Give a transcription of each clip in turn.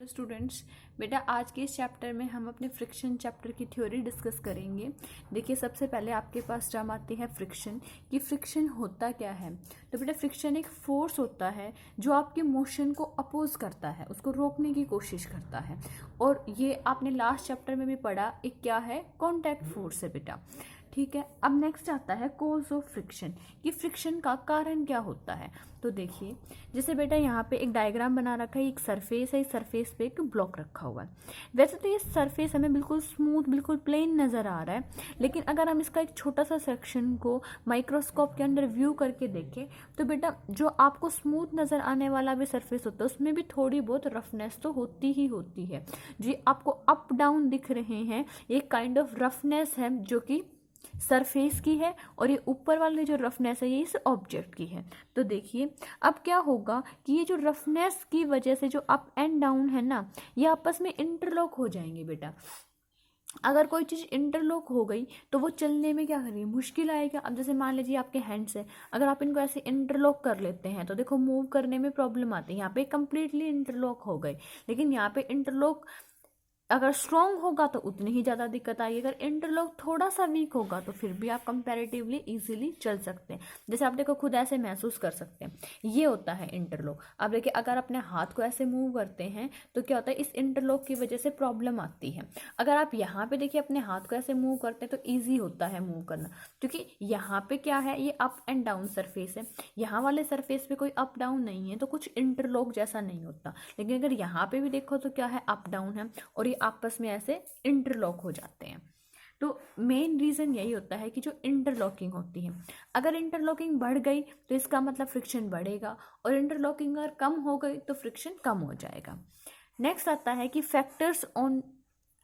Students, बेटा आज के इस चैप्टर में हम अपने फ्रिक्शन चैप्टर की थ्योरी डिस्कस करेंगे। देखिए, सबसे पहले आपके पास टर्म आती है फ्रिक्शन। कि फ्रिक्शन होता क्या है। तो बेटा फ्रिक्शन एक फोर्स होता है जो आपके मोशन को अपोज करता है, उसको रोकने की कोशिश करता है। और ये आपने लास्ट चैप्टर में भी पढ़ा, एक क्या है, कॉन्टैक्ट फोर्स है बेटा। ठीक है, अब नेक्स्ट आता है कॉज ऑफ फ्रिक्शन। कि फ्रिक्शन का कारण क्या होता है। तो देखिए, जैसे बेटा यहाँ पे एक डायग्राम बना रखा है, एक सरफेस है, इस सरफेस पे एक ब्लॉक रखा हुआ है। वैसे तो ये सरफेस हमें बिल्कुल स्मूथ, बिल्कुल प्लेन नज़र आ रहा है, लेकिन अगर हम इसका एक छोटा सा सेक्शन को माइक्रोस्कोप के अंदर व्यू करके देखें तो बेटा जो आपको स्मूथ नज़र आने वाला भी सरफेस होता है उसमें भी थोड़ी बहुत रफनेस तो होती ही होती है। जी आपको अप डाउन दिख रहे हैं, ये काइंड ऑफ रफनेस है जो कि सरफेस की है, और ये ऊपर वाली जो रफनेस है ये इस ऑब्जेक्ट की है। तो देखिए अब क्या होगा कि ये जो रफनेस की वजह से जो अप एंड डाउन है ना, ये आपस में इंटरलॉक हो जाएंगे बेटा। अगर कोई चीज़ इंटरलॉक हो गई तो वो चलने में क्या करेगी, मुश्किल आएगा। अब जैसे मान लीजिए आपके हैंड्स है, अगर आप इनको ऐसे इंटरलॉक कर लेते हैं तो देखो मूव करने में प्रॉब्लम आती है। यहाँ पे कंप्लीटली इंटरलॉक हो गए, लेकिन यहाँ पे इंटरलॉक अगर स्ट्रॉन्ग होगा तो उतनी ही ज़्यादा दिक्कत आएगी, अगर इंटरलॉक थोड़ा सा वीक होगा तो फिर भी आप कंपैरेटिवली इजीली चल सकते हैं। जैसे आप देखो खुद ऐसे महसूस कर सकते हैं, ये होता है इंटरलॉक। अब देखिए अगर अपने हाथ को ऐसे मूव करते हैं तो क्या होता है, इस इंटरलॉक की वजह से प्रॉब्लम आती है। अगर आप यहाँ पे देखिए अपने हाथ को ऐसे मूव करते हैं तो ईजी होता है मूव करना, क्योंकि यहाँ पे क्या है, ये अप एंड डाउन सरफेस है। यहाँ वाले सरफेस पे कोई अप डाउन नहीं है तो कुछ इंटरलॉक जैसा नहीं होता, लेकिन अगर यहाँ पे भी देखो तो क्या है, अप डाउन है और ये आपस में ऐसे इंटरलॉक हो जाते हैं। तो मेन रीज़न यही होता है कि जो इंटरलॉकिंग होती है, अगर इंटरलॉकिंग बढ़ गई तो इसका मतलब फ्रिक्शन बढ़ेगा, और इंटरलॉकिंग अगर कम हो गई तो फ्रिक्शन कम हो जाएगा। नेक्स्ट आता है कि factors on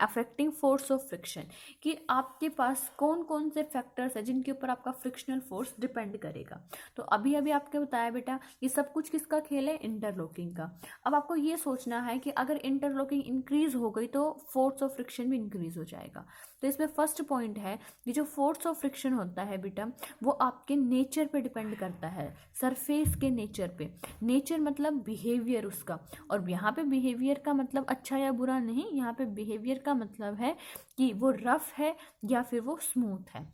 affecting force of friction. कि आपके पास कौन कौन से फैक्टर्स हैं जिनके ऊपर आपका फ्रिक्शनल फोर्स डिपेंड करेगा। तो अभी अभी आपको बताया बेटा कि सब कुछ किसका खेल है, इंटरलॉकिंग का। अब आपको ये सोचना है कि अगर इंटरलॉकिंग इंक्रीज हो गई तो फोर्स ऑफ फ्रिक्शन भी इंक्रीज हो जाएगा। तो इसमें फर्स्ट पॉइंट है कि जो फोर्स ऑफ फ्रिक्शन होता है बेटा वो आपके नेचर पे डिपेंड करता है, सरफेस के नेचर पे। नेचर मतलब बिहेवियर उसका, और यहाँ पे बिहेवियर का मतलब अच्छा या बुरा नहीं, यहाँ पे बिहेवियर का मतलब है कि वो रफ है या फिर वो स्मूथ है।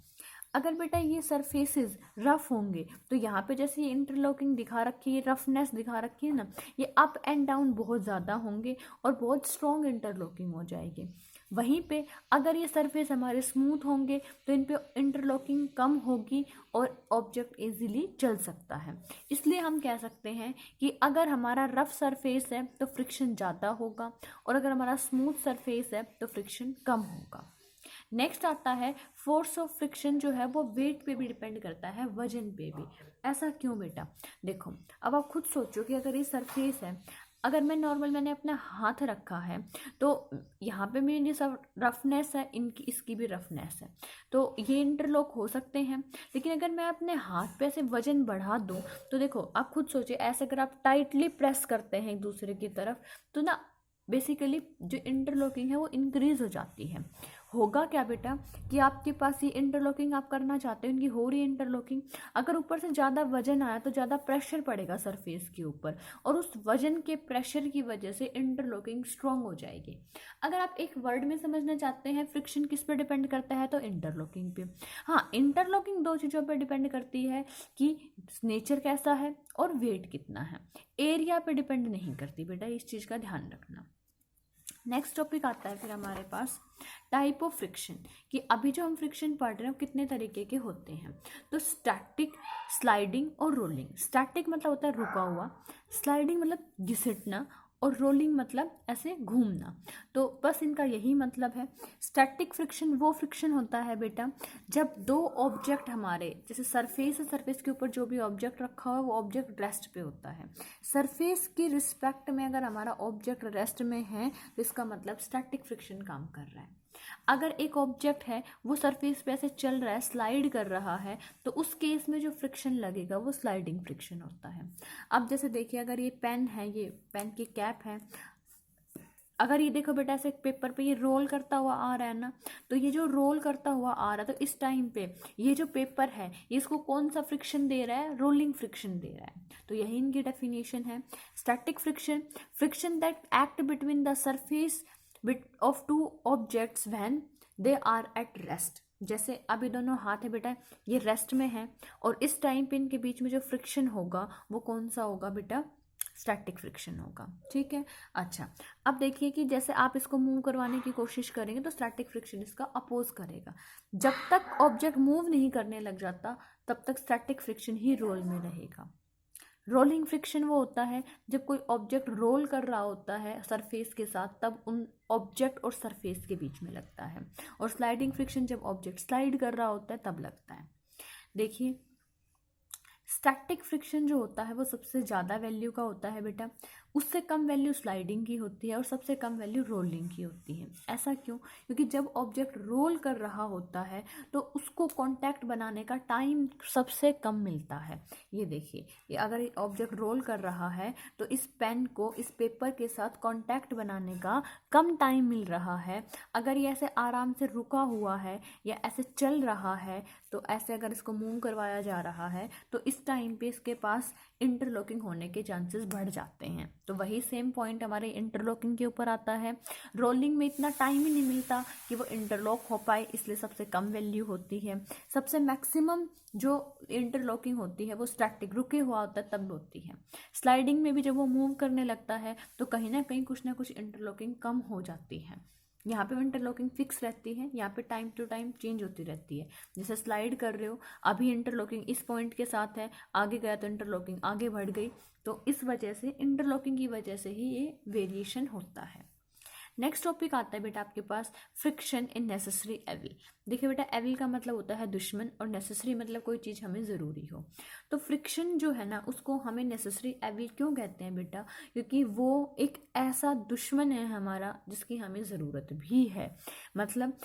अगर बेटा ये सरफेसेस रफ होंगे तो यहाँ पे जैसे ये इंटरलॉकिंग दिखा रखी है, रफनेस दिखा रखी है ना, ये अप एंड डाउन बहुत ज़्यादा होंगे और बहुत स्ट्रॉन्ग इंटरलॉकिंग हो जाएगी। वहीं पे अगर ये सरफेस हमारे स्मूथ होंगे तो इन पे इंटरलॉकिंग कम होगी और ऑब्जेक्ट इजीली चल सकता है। इसलिए हम कह सकते हैं कि अगर हमारा रफ सरफेस है तो फ्रिक्शन ज़्यादा होगा, और अगर हमारा स्मूथ सरफेस है तो फ्रिक्शन कम होगा। नेक्स्ट आता है फोर्स ऑफ फ्रिक्शन, जो है वो वेट पे भी डिपेंड करता है, वजन पे भी। ऐसा क्यों बेटा, देखो अब आप खुद सोचो कि अगर ये सरफेस है, अगर मैंने अपना हाथ रखा है तो यहाँ पे मेरी सब रफनेस है, इनकी इसकी भी रफनेस है, तो ये इंटरलॉक हो सकते हैं। लेकिन अगर मैं अपने हाथ पे ऐसे वजन बढ़ा दूँ तो देखो आप खुद सोचिए, ऐसे अगर आप टाइटली प्रेस करते हैं एक दूसरे की तरफ तो ना बेसिकली जो इंटरलॉकिंग है वो इंक्रीज हो जाती है। होगा क्या बेटा कि आपके पास ये इंटरलॉकिंग आप करना चाहते हो, इनकी हो रही है इंटरलॉकिंग, अगर ऊपर से ज़्यादा वजन आया तो ज़्यादा प्रेशर पड़ेगा सरफेस के ऊपर, और उस वजन के प्रेशर की वजह से इंटरलॉकिंग स्ट्रांग हो जाएगी। अगर आप एक वर्ड में समझना चाहते हैं फ्रिक्शन किस पे डिपेंड करता है तो इंटरलॉकिंग पे। हाँ, इंटरलॉकिंग दो चीज़ों पर डिपेंड करती है कि नेचर कैसा है और वेट कितना है, एरिया पे डिपेंड नहीं करती बेटा, इस चीज़ का ध्यान रखना। नेक्स्ट टॉपिक आता है फिर हमारे पास टाइप ऑफ फ्रिक्शन। कि अभी जो हम फ्रिक्शन पढ़ रहे हैं वो कितने तरीके के होते हैं। तो स्टैटिक, स्लाइडिंग और रोलिंग। स्टैटिक मतलब होता है रुका हुआ, स्लाइडिंग मतलब घिसटना, और रोलिंग मतलब ऐसे घूमना। तो बस इनका यही मतलब है। स्टैटिक फ्रिक्शन वो फ्रिक्शन होता है बेटा जब दो ऑब्जेक्ट हमारे, जैसे सरफेस है, सरफेस के ऊपर जो भी ऑब्जेक्ट रखा हुआ है वो ऑब्जेक्ट रेस्ट पे होता है। सरफेस की रिस्पेक्ट में अगर हमारा ऑब्जेक्ट रेस्ट में है तो इसका मतलब स्टैटिक फ्रिक्शन काम कर रहा है। अगर एक ऑब्जेक्ट है वो सरफेस पे ऐसे चल रहा है, स्लाइड कर रहा है, तो उस केस में जो फ्रिक्शन लगेगा वो स्लाइडिंग फ्रिक्शन होता है। अब जैसे देखिए अगर ये पेन है, ये पेन की कैप है, अगर ये देखो बेटा ऐसे पेपर पे ये रोल करता हुआ आ रहा है ना, तो ये जो रोल करता हुआ आ रहा है, तो इस टाइम पे ये जो पेपर है इसको कौन सा फ्रिक्शन दे रहा है? रोलिंग फ्रिक्शन दे रहा है। तो यही इनकी डेफिनेशन है। Static friction, friction that act between the surface of two objects when they are at rest. जैसे अभी दोनों हाथ है बेटा, ये रेस्ट में है, और इस टाइम पे इनके बीच में जो फ्रिक्शन होगा वो कौन सा होगा बेटा? स्टैटिक फ्रिक्शन होगा। ठीक है। अच्छा, अब देखिए कि जैसे आप इसको मूव करवाने की कोशिश करेंगे तो स्टैटिक फ्रिक्शन इसका अपोज करेगा। जब तक ऑब्जेक्ट मूव नहीं करने लग जाता तब तक स्टैटिक फ्रिक्शन ही रोल में रहेगा। रोलिंग फ्रिक्शन वो होता है जब कोई ऑब्जेक्ट रोल कर रहा होता है सरफेस के साथ, तब उन ऑब्जेक्ट और सरफेस के बीच में लगता है। और स्लाइडिंग फ्रिक्शन जब ऑब्जेक्ट स्लाइड कर रहा होता है तब लगता है। देखिए, स्टैटिक फ्रिक्शन जो होता है वो सबसे ज़्यादा वैल्यू का होता है बेटा, उससे कम वैल्यू स्लाइडिंग की होती है और सबसे कम वैल्यू रोलिंग की होती है। ऐसा क्यों? क्योंकि जब ऑब्जेक्ट रोल कर रहा होता है तो उसको कांटेक्ट बनाने का टाइम सबसे कम मिलता है। ये देखिए, ये अगर ऑब्जेक्ट रोल कर रहा है तो इस पेन को इस पेपर के साथ कांटेक्ट बनाने का कम टाइम मिल रहा है। अगर ये ऐसे आराम से रुका हुआ है या ऐसे चल रहा है, तो ऐसे अगर इसको मूव करवाया जा रहा है तो इस टाइम पे इसके पास इंटरलॉकिंग होने के चांसेस बढ़ जाते हैं। तो वही सेम पॉइंट हमारे इंटरलॉकिंग के ऊपर आता है। रोलिंग में इतना टाइम ही नहीं मिलता कि वो इंटरलॉक हो पाए, इसलिए सबसे कम वैल्यू होती है। सबसे मैक्सिमम जो इंटरलॉकिंग होती है वो स्टैटिक रुके हुआ होता है तब होती है। स्लाइडिंग में भी जब वो मूव करने लगता है तो कहीं ना कहीं कुछ ना कुछ इंटरलॉकिंग कम हो जाती है। यहाँ पे इंटरलॉकिंग फिक्स रहती है, यहाँ पे टाइम टू टाइम चेंज होती रहती है। जैसे स्लाइड कर रहे हो, अभी इंटरलॉकिंग इस पॉइंट के साथ है, आगे गया तो इंटरलॉकिंग आगे बढ़ गई। तो इस वजह से इंटरलॉकिंग की वजह से ही ये वेरिएशन होता है। नेक्स्ट टॉपिक आता है बेटा आपके पास फ्रिक्शन इन नेसेसरी एविल। देखिए बेटा, एविल का मतलब होता है दुश्मन और नेसेसरी मतलब कोई चीज़ हमें ज़रूरी हो। तो फ्रिक्शन जो है ना उसको हमें नेसेसरी एविल क्यों कहते हैं बेटा? क्योंकि वो एक ऐसा दुश्मन है हमारा जिसकी हमें ज़रूरत भी है। मतलब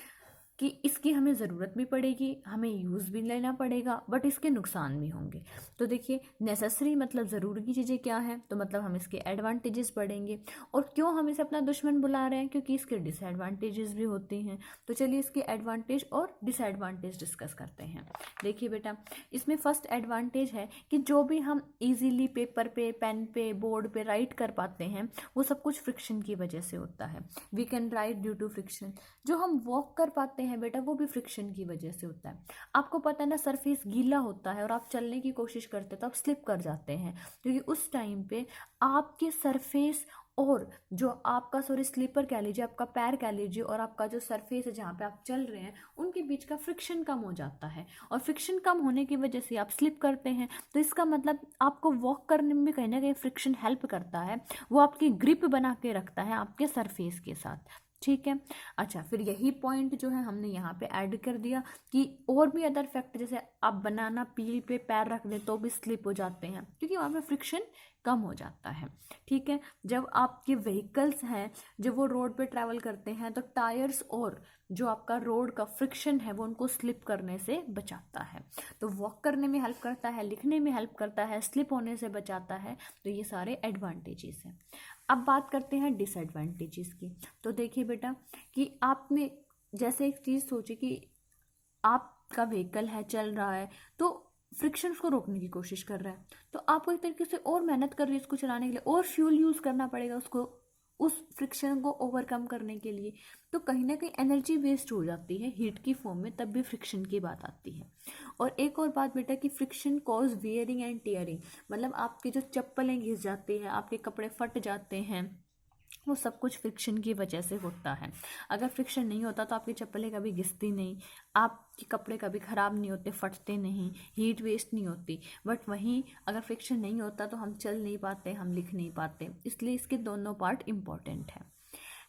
कि इसकी हमें ज़रूरत भी पड़ेगी, हमें यूज़ भी लेना पड़ेगा, बट इसके नुकसान भी होंगे। तो देखिए, नेसेसरी मतलब ज़रूरी की चीज़ें क्या है, तो मतलब हम इसके एडवांटेजेस पढ़ेंगे। और क्यों हम इसे अपना दुश्मन बुला रहे हैं? क्योंकि इसके डिसएडवांटेजेस भी होते हैं। तो चलिए इसके एडवांटेज और डिसएडवांटेज डिस्कस करते हैं। देखिए बेटा, इसमें फर्स्ट एडवांटेज है कि जो भी हम इजीली पेपर पे, पेन पे, बोर्ड पे राइट कर पाते हैं वो सब कुछ फ्रिक्शन की वजह से होता है। We can write due to friction. जो हम वॉक कर पाते हैं बेटा वो भी फ्रिक्शन की वजह से होता है। आपको पता है ना, सरफेस गीला होता है और आप चलने की कोशिश करते हैं तो आप स्लिप कर जाते हैं, क्योंकि उस टाइम पे आपके सरफेस और जो आपका स्लीपर कह लीजिए, आपका पैर कह लीजिए, और आपका जो सरफेस है जहाँ पे आप चल रहे हैं उनके बीच का फ्रिक्शन कम हो जाता है। और फ्रिक्शन कम होने की वजह से आप स्लिप करते हैं। तो इसका मतलब आपको वॉक करने में भी कहीं ना कहीं फ्रिक्शन हेल्प करता है। वो आपकी ग्रिप बना के रखता है आपके सरफेस के साथ। ठीक है। अच्छा, फिर यही पॉइंट जो है हमने यहाँ पे ऐड कर दिया कि और भी अदर फैक्ट, जैसे आप बनाना पील पे पैर रख दें तो भी स्लिप हो जाते हैं, क्योंकि वहाँ पे फ्रिक्शन कम हो जाता है। ठीक है। जब आपके व्हीकल्स हैं जब वो रोड पे ट्रैवल करते हैं तो टायर्स और जो आपका रोड का फ्रिक्शन है वो उनको स्लिप करने से बचाता है। तो वॉक करने में हेल्प करता है, लिखने में हेल्प करता है, स्लिप होने से बचाता है। तो ये सारे एडवांटेजेस हैं। अब बात करते हैं डिसएडवांटेजेस की। तो देखिए बेटा कि आप में जैसे एक चीज़ सोचिए कि आपका व्हीकल है, चल रहा है, तो फ्रिक्शन को रोकने की कोशिश कर रहा है, तो आपको एक तरीके से और मेहनत कर रही है इसको चलाने के लिए, और फ्यूल यूज़ करना पड़ेगा उसको, उस फ्रिक्शन को ओवरकम करने के लिए। तो कहीं ना कहीं एनर्जी वेस्ट हो जाती है हीट की फॉर्म में, तब भी फ्रिक्शन की बात आती है। और एक और बात बेटा कि friction cause wearing and tearing, मतलब आपकी जो चप्पलें घिस जाती हैं, आपके कपड़े फट जाते हैं, वो सब कुछ फ्रिक्शन की वजह से होता है। अगर फ्रिक्शन नहीं होता तो आपकी चप्पलें कभी घिसती नहीं, आपके कपड़े कभी ख़राब नहीं होते, फटते नहीं, हीट वेस्ट नहीं होती। बट वहीं अगर फ्रिक्शन नहीं होता तो हम चल नहीं पाते, हम लिख नहीं पाते। इसलिए इसके दोनों पार्ट इम्पॉर्टेंट है।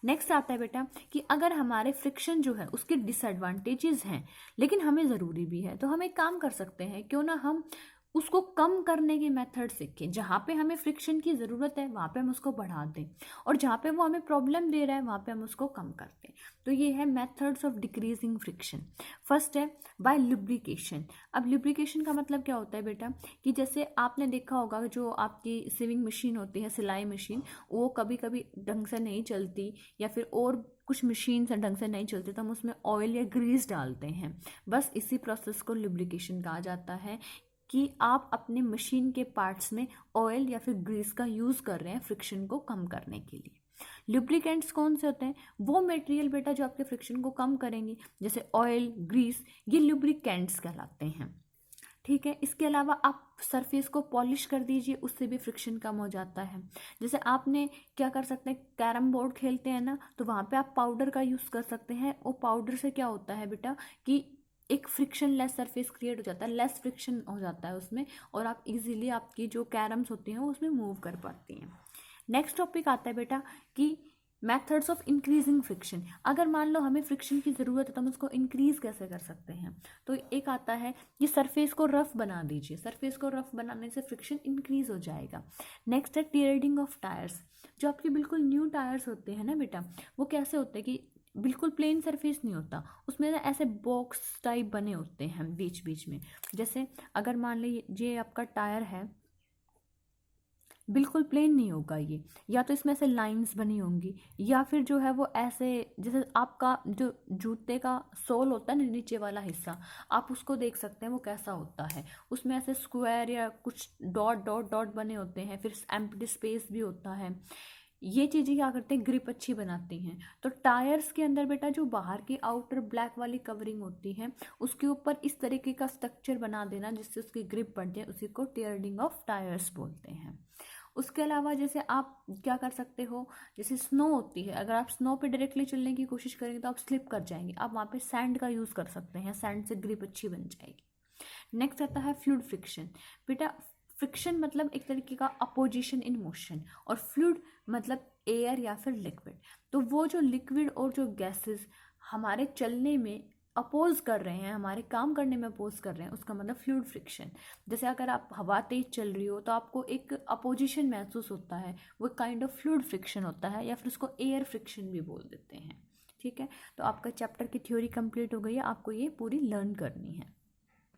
नेक्स्ट आता है बेटा कि अगर हमारे फ्रिक्शन जो है उसके डिसएडवांटेजेस हैं लेकिन हमें ज़रूरी भी है, तो हम एक काम कर सकते हैं, क्यों ना हम उसको कम करने के मेथड सीखें। जहाँ पे हमें फ्रिक्शन की ज़रूरत है वहाँ पे हम उसको बढ़ा दें, और जहाँ पे वो हमें प्रॉब्लम दे रहा है वहाँ पे हम उसको कम कर दें। तो ये है methods of decreasing friction. First है बाय लुब्रिकेशन। अब लुब्रिकेशन का मतलब क्या होता है बेटा, कि जैसे आपने देखा होगा जो आपकी सिविंग मशीन होती है, सिलाई मशीन, वो कभी कभी ढंग से नहीं चलती, या फिर और कुछ मशीन ढंग से नहीं चलती, तो हम उसमें ऑयल या ग्रीस डालते हैं। बस इसी प्रोसेस को लुब्रिकेशन कहा जाता है, कि आप अपने मशीन के पार्ट्स में ऑयल या फिर ग्रीस का यूज़ कर रहे हैं फ्रिक्शन को कम करने के लिए। लुब्रिकेंट्स कौन से होते हैं? वो मटेरियल बेटा जो आपके फ्रिक्शन को कम करेंगे, जैसे ऑयल, ग्रीस, ये लुब्रिकेंट्स कहलाते हैं। ठीक है, इसके अलावा आप सरफेस को पॉलिश कर दीजिए, उससे भी फ्रिक्शन कम हो जाता है। जैसे आपने क्या कर सकते हैं, कैरम बोर्ड खेलते हैं ना, तो वहाँ पे आप पाउडर का यूज़ कर सकते हैं। वो पाउडर से क्या होता है बेटा, कि एक फ्रिक्शन लेस सरफेस क्रिएट हो जाता है, लेस फ्रिक्शन हो जाता है उसमें, और आप इजीली आपकी जो कैरम्स होती हैं वो उसमें मूव कर पाती हैं। नेक्स्ट टॉपिक आता है बेटा कि मेथड्स ऑफ इंक्रीजिंग फ्रिक्शन। अगर मान लो हमें फ्रिक्शन की ज़रूरत है तो हम उसको इंक्रीज कैसे कर सकते हैं? तो एक आता है कि सरफेस को रफ बना दीजिए। सरफेस को रफ बनाने से फ्रिक्शन इंक्रीज हो जाएगा। नेक्स्ट है टीयरिंग ऑफ टायर्स। जो आपके बिल्कुल न्यू टायर्स होते हैं ना बेटा, वो कैसे होते हैं कि बिल्कुल प्लेन सरफेस नहीं होता, उसमें ना ऐसे बॉक्स टाइप बने होते हैं बीच बीच में। जैसे अगर मान लीजिए ये आपका टायर है, बिल्कुल प्लेन नहीं होगा ये, या तो इसमें ऐसे लाइंस बनी होंगी, या फिर जो है वो ऐसे, जैसे आपका जो जूते का सोल होता है ना, नीचे वाला हिस्सा, आप उसको देख सकते हैं वो कैसा होता है। उसमें ऐसे स्क्वायर या कुछ डॉट डॉट डॉट बने होते हैं, फिर एम्प्टी स्पेस भी होता है। ये चीज़ें क्या करते हैं, ग्रिप अच्छी बनाती हैं। तो टायर्स के अंदर बेटा जो बाहर की आउटर ब्लैक वाली कवरिंग होती है, उसके ऊपर इस तरीके का स्ट्रक्चर बना देना जिससे उसकी ग्रिप बढ़ जाए, उसी को टीयरिंग ऑफ टायर्स बोलते हैं। उसके अलावा जैसे आप क्या कर सकते हो, जैसे स्नो होती है, अगर आप स्नो पे डायरेक्टली चलने की कोशिश करेंगे तो आप स्लिप कर जाएंगे। आप वहाँ पे सैंड का यूज़ कर सकते हैं, सैंड से ग्रिप अच्छी बन जाएगी। नेक्स्ट आता है फ्लूइड फ्रिक्शन। बेटा फ्रिक्शन मतलब एक तरीके का अपोजिशन इन मोशन, और फ्लूइड मतलब एयर या फिर लिक्विड। तो वो जो लिक्विड और जो गैसेस हमारे चलने में अपोज कर रहे हैं, हमारे काम करने में अपोज कर रहे हैं, उसका मतलब फ्लूइड फ्रिक्शन। जैसे अगर आप हवा तेज चल रही हो तो आपको एक अपोजिशन महसूस होता है, वो काइंड ऑफ फ्लूइड फ्रिक्शन होता है, या फिर उसको एयर फ्रिक्शन भी बोल देते हैं। ठीक है, तो आपका चैप्टर की थ्योरी कंप्लीट हो गई है, आपको ये पूरी लर्न करनी है।